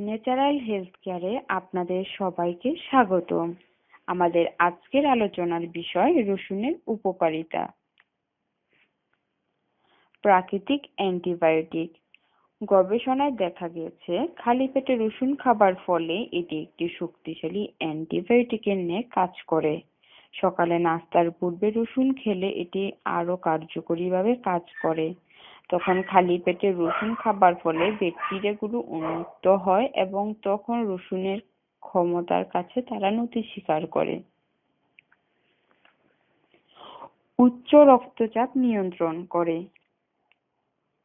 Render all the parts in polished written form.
Natural health কেয়ারে আপনাদের সবাইকে স্বাগত। আমাদের আজকের আলোচনার বিষয় রসুনের উপকারিতা। প্রাকৃতিক অ্যান্টিবায়োটিক। গবেষণায় দেখা গেছে খালি পেটে রসুন খাবার ফলে এটি একটি শক্তিশালী অ্যান্টিবায়োটিকের ন্যায় কাজ করে। সকালে নাস্তার পূর্বে রসুন খেলে এটি আরো কার্যকরীভাবে কাজ করে। তখন খালি পেটে রসুন খাবার ফলে ব্যাকটেরিয়াগুলো উন্মুক্ত হয় এবং তখন রসুনের ক্ষমতার কাছে তারা নতি স্বীকার করে। উচ্চ রক্তচাপ নিয়ন্ত্রণ করে।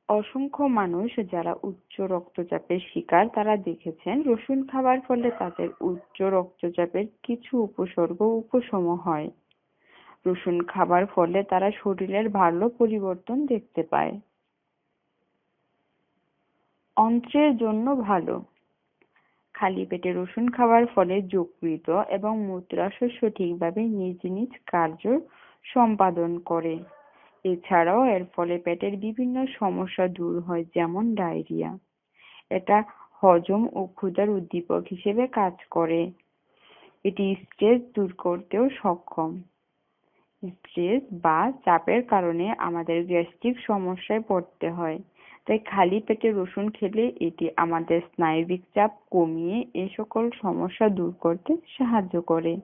অসংখ্য মানুষ যারা উচ্চ রক্তচাপের শিকার তারা দেখেছেন রসুন খাবার ফলে তাদের উচ্চ রক্তচাপের কিছু উপসর্গ উপশম হয়। রসুন খাবার ফলে তারা শরীরের ভালো পরিবর্তন দেখতে পায়। অন্ত্রের জন্য ভালো। খালি পেটে রসুন খাবার ফলে যকৃৎ এবং মূত্রাশয় সঠিকভাবে নিজ নিজ কার্য সম্পাদন করে। এছাড়াও এর ফলে পেটের বিভিন্ন সমস্যা দূর হয়, যেমন ডায়রিয়া। এটা হজম ও ক্ষুধার উদ্দীপক হিসেবে কাজ করে। এটি স্ট্রেস দূর করতেও সক্ষম। স্ট্রেস বা চাপের কারণে আমাদের গ্যাস্ট্রিক সমস্যায় পড়তে হয়, তাই খালি পেটে রসুন খেলে এটি আমাদের স্নায়বিক চাপ কমিয়ে এই সকল সমস্যা দূর করতে সাহায্য করে।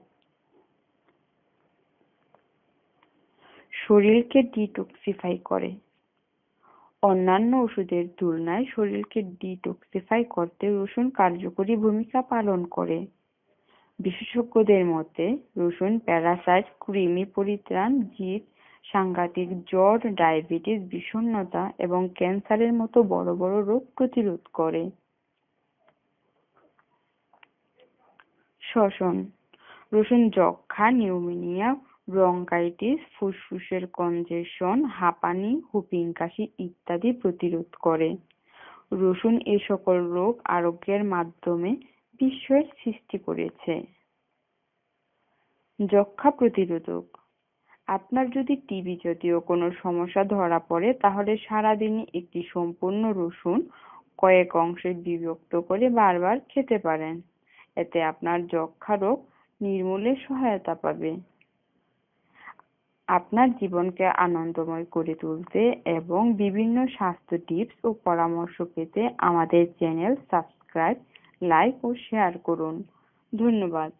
শরীরকে ডিটক্সিফাই করে। অন্যান্য ওষুধের তুলনায় শরীরকে ডিটক্সিফাই করতে রসুন কার্যকরী ভূমিকা পালন করে। বিশেষজ্ঞদের মতে রসুন প্যারাসাইট, কৃমি পরিত্রাণ, জিত, সাংঘাতিক জ্বর, ডায়াবেটিস, বিষণ্ণতা এবং ক্যান্সারের মতো বড় বড় রোগ প্রতিরোধ করে। শ্বসন। রসুন যক্ষ্মা, নিউমোনিয়া, ব্রঙ্কাইটিস, ফুসফুসের কনজেশন, হাঁপানি, হুপিং কাশি ইত্যাদি প্রতিরোধ করে। রসুন এই সকল রোগ আরোগ্যের মাধ্যমে বিস্ময়ের সৃষ্টি করেছে। যক্ষ্মা প্রতিরোধক। আপনার যদি টিবি জাতীয় কোনো সমস্যা ধরা পড়ে তাহলে সারাদিনে একটি সম্পূর্ণ রসুন কয়েক অংশে বিভক্ত করে বারবার খেতে পারেন। এতে আপনার যক্ষ্মা রোগ নির্মূলে সহায়তা পাবে। আপনার জীবনকে আনন্দময় করে তুলতে এবং বিভিন্ন স্বাস্থ্য টিপস ও পরামর্শ পেতে আমাদের চ্যানেল সাবস্ক্রাইব, লাইক ও শেয়ার করুন। ধন্যবাদ।